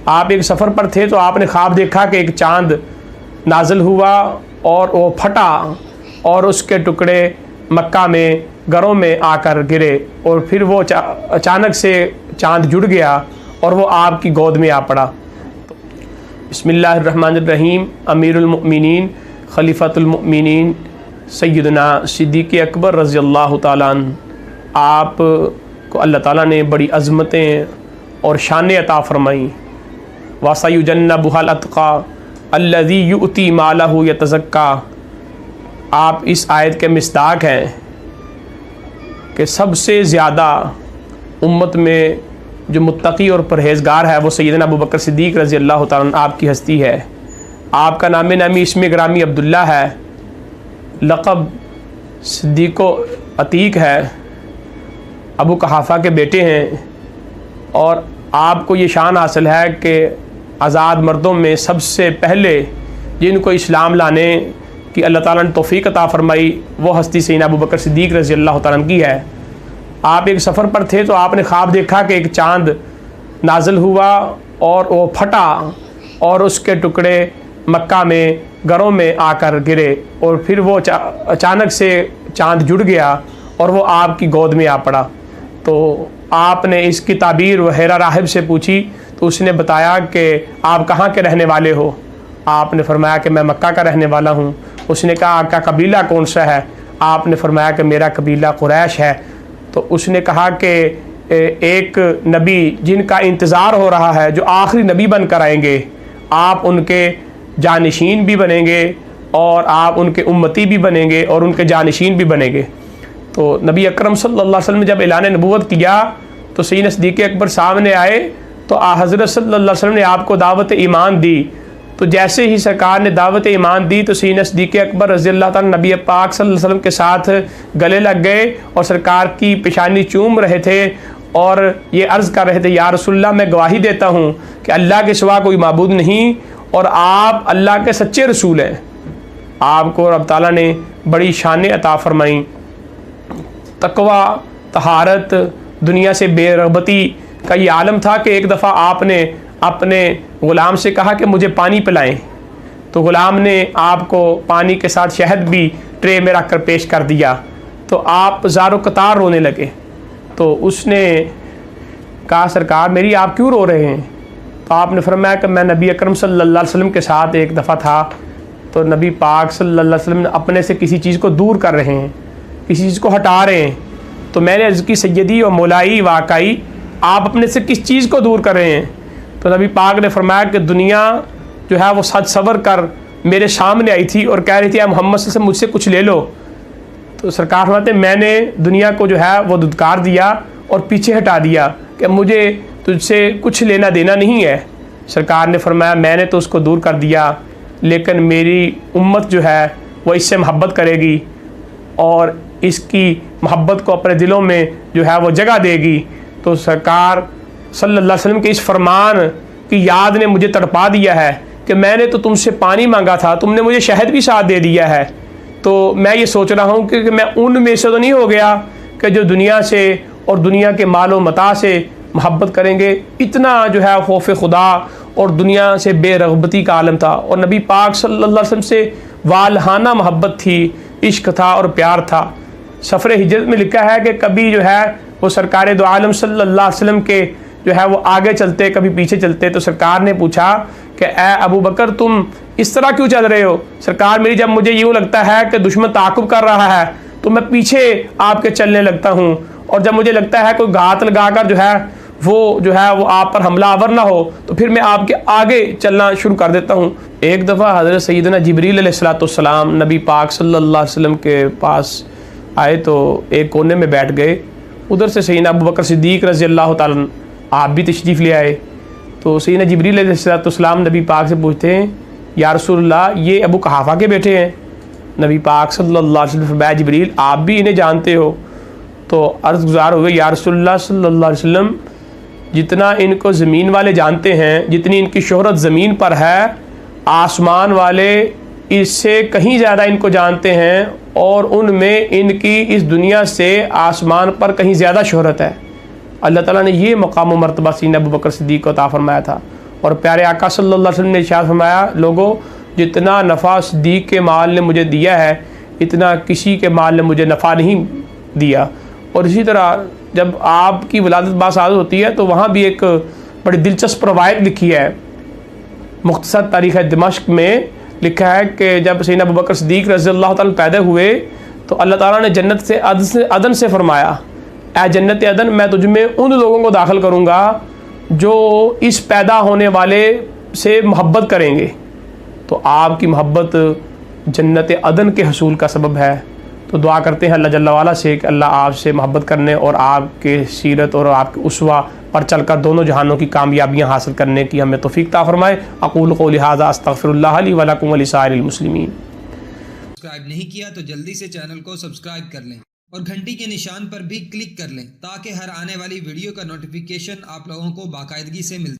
आप एक सफ़र पर थे तो आपने ख्वाब देखा कि एक चाँद नाज़िल हुआ और वो फटा और उसके टुकड़े मक्का में घरों में आकर गिरे और फिर वो अचानक से चाँद जुड़ गया और वो आपकी गोद में आ पड़ा। बिस्मिल्लाहिर्रहमानिर्रहीम। अमीरुल मुमिनीन खलीफतुल मुमिनीन सय्यदना सिद्दीक़ अकबर रज़ी अल्लाह ताला अन्हु आप को अल्लाह ताला ने बड़ी अज़मतें और शान अता फ़रमाई। वसयुजन्नबुहल अत्क़ा अल्लज़ी युअती मालहु यतज़क्का। आप इस आयत के मिस्दाक हैं कि सबसे ज़्यादा उम्मत में जो मुत्तकी और परहेज़गार है वो सैयदना अबू बकर सिद्दीक़ रज़ी अल्लाह ताला अन्हु आपकी हस्ती है। आपका नाम नामी इसमें ग्रामी अब्दुल्ला है, लक़ब सिद्दीक़ो अतीक है, अबू कहाफ़ा के बेटे हैं और आपको ये शान हासिल है कि आज़ाद मर्दों में सबसे पहले जिनको इस्लाम लाने कि अल्लाह ताला ने तौफ़ीक़ अता फ़रमाई वो हस्ती सैयदना अबू बकर सिद्दीक़ रज़ी अल्लाह ताला अन्हु की है। आप एक सफ़र पर थे तो आपने ख्वाब देखा कि एक चाँद नाज़िल हुआ और वो फटा और उसके टुकड़े मक्का में घरों में आकर गिरे और फिर वो अचानक से चाँद जुड़ गया और वो आपकी गोद में आ पड़ा। तो आपने इसकी ताबीर वहेरा राहिब से पूछी तो उसने बताया कि आप कहाँ के रहने वाले हो। आपने फरमाया कि मैं मक्का का रहने वाला हूँ। उसने कहा आपका कबीला कौन सा है। आपने फरमाया कि मेरा कबीला कुरैश है। तो उसने कहा कि एक नबी जिनका इंतज़ार हो रहा है, जो आखिरी नबी बन कर आएंगे, आप उनके जानशीन भी बनेंगे और आप उनके उम्मती भी बनेंगे और उनके जानशीन भी बनेंगे। तो नबी अकरम सल्लल्लाहु अलैहि वसल्लम ने जब ऐलान नबूवत किया तो सैयदना सिद्दीक़ अकबर सामने आए तो हज़रत सल्लल्लाहु अलैहि वसल्लम ने आपको दावत ईमान दी। तो जैसे ही सरकार ने दावत ईमान दी तो सैयदना सिद्दीक़ अकबर रज़ी अल्लाह ताला नबी पाक सल्लल्लाहु अलैहि वसल्लम के साथ गले लग गए और सरकार की पेशानी चूम रहे थे और ये अर्ज़ कर रहे थे, या रसूलल्लाह मैं गवाही देता हूँ कि अल्लाह के सिवा कोई माबूद नहीं और आप अल्लाह के सच्चे रसूल हैं। आपको रब ताला ने बड़ी शान अता फ़रमाई, तकवा, तहारत, दुनिया से बेरग़बती का ये आलम था कि एक दफ़ा आपने अपने ग़ुलाम से कहा कि मुझे पानी पिलाएं, तो ग़ुलाम ने आपको पानी के साथ शहद भी ट्रे में रख कर पेश कर दिया। तो आप ज़ारो कतार रोने लगे। तो उसने कहा सरकार मेरी आप क्यों रो रहे हैं। तो आपने फरमाया कि मैं नबी अकरम सल्लल्लाहु अलैहि वसल्लम के साथ एक दफ़ा था तो नबी पाक सल्लल्लाहु अलैहि वसल्लम अपने से किसी चीज़ को दूर कर रहे हैं, किसी चीज़ को हटा रहे हैं। तो मैंने अर्ज़ की सैयदी और मौलाई वाकई आप अपने से किस चीज़ को दूर कर रहे हैं। तो नबी पाक ने फरमाया कि दुनिया जो है वो सज सवर कर मेरे सामने आई थी और कह रही थी मोहम्मद से मुझसे कुछ ले लो। तो सरकार फरमाते मैंने दुनिया को जो है वो दुदकार दिया और पीछे हटा दिया कि मुझे तुझसे कुछ लेना देना नहीं है। सरकार ने फरमाया मैंने तो उसको दूर कर दिया, लेकिन मेरी उम्मत जो है वो इससे मोहब्बत करेगी और इसकी मोहब्बत को अपने दिलों में जो है वो जगह देगी। तो सरकार सल्लल्लाहु अलैहि वसल्लम के इस फरमान की याद ने मुझे तड़पा दिया है कि मैंने तो तुमसे पानी मांगा था, तुमने मुझे शहद भी साथ दे दिया है। तो मैं ये सोच रहा हूँ कि मैं उन में से तो नहीं हो गया कि जो दुनिया से और दुनिया के मालो मता से मोहब्बत करेंगे। इतना जो है खौफ खुदा और दुनिया से बेरग़बती का आलम था और नबी पाक सल्लल्लाहु अलैहि वसल्लम से वालहाना मोहब्बत थी, इश्क था और प्यार था। सफ़र हिजरत में लिखा है कि कभी जो है वो सरकार दो आलम सल्लल्लाहु अलैहि वसल्लम के जो है वो आगे चलते कभी पीछे चलते। तो सरकार ने पूछा कि ए अबू बकर तुम इस तरह क्यों चल रहे हो। सरकार मेरी जब मुझे यूँ लगता है कि दुश्मन ताक़ुब कर रहा है तो मैं पीछे आपके चलने लगता हूँ और जब मुझे लगता है कोई घात लगा कर जो है वो आप पर हमलावर ना हो तो फिर मैं आपके आगे चलना शुरू कर देता हूँ। एक दफ़ा हज़रत सैयदना जिब्रील अलैहिस्सलाम नबी पाक सल्लल्लाहु अलैहि वसल्लम के पास आए तो एक कोने में बैठ गए। उधर से सैयदना अबू बकर सिद्दीक़ रज़ी अल्लाह ताला अन्हु आप भी तशरीफ़ ले आए। तो सैयदना जिब्रील अलैहिस्सलाम नबी पाक से पूछते हैं या रसूलल्लाह ये अबू कहाफ़ा के बेटे हैं। नबी पाक सल्लल्लाहु अलैहि वसल्लम फरमाया जिब्रील आप भी इन्हें जानते हो। तो अर्ज़ गुज़ार हुए या रसूलल्लाह सल्लल्लाहु अलैहि वसल्लम जितना इनको ज़मीन वाले जानते हैं, जितनी इनकी शोहरत ज़मीन पर है, आसमान वाले इससे कहीं ज़्यादा इनको जानते हैं और उनमें इनकी इस दुनिया से आसमान पर कहीं ज़्यादा शोहरत है। अल्लाह ताला ने ये मकाम व मर्तबा सैयदना अबू बकर सिद्दीक़ को अता फ़रमाया था और प्यारे आका सल्लल्लाहु अलैहि वसल्लम ने इरशाद फरमाया, लोगों जितना नफ़ा सिद्दीक़ के माल ने मुझे दिया है इतना किसी के माल ने मुझे नफ़ा नहीं दिया। और इसी तरह जब आपकी वलादत बासादत होती है तो वहाँ भी एक बड़ी दिलचस्प रवायत लिखी है। मुख्तसर तारीख़ दिमश्क में लिखा है कि जब सैयदना अबू बकर सिद्दीक़ रज़ियल्लाहु ताला पैदा हुए तो अल्लाह ताला ने जन्नत से अदन से फरमाया, ऐ जन्नत अदन, मैं तुझ में उन लोगों को दाखिल करूँगा जो इस पैदा होने वाले से मोहब्बत करेंगे। तो आपकी मोहब्बत जन्नत अदन के हसूल का सबब है। तो दुआ करते हैं अल्लाह जल्ला वाला से कि अल्लाह आपसे मोहब्बत करने और आपके सीरत और आपके उस्वा पर चलकर दोनों जहानों की कामयाबियाँ हासिल करने की हमें तौफीक अता फरमाए। अक़ूलु क़ौली हाज़ा अस्तग़फ़िरुल्लाह ली व लकुम व लिसाइरिल मुस्लिमीन। सब्सक्राइब नहीं किया तो जल्दी से चैनल को सब्सक्राइब कर लें और घंटी के निशान पर भी क्लिक कर लें ताकि हर आने वाली वीडियो का नोटिफिकेशन आप लोगों को बाकायदगी से मिलता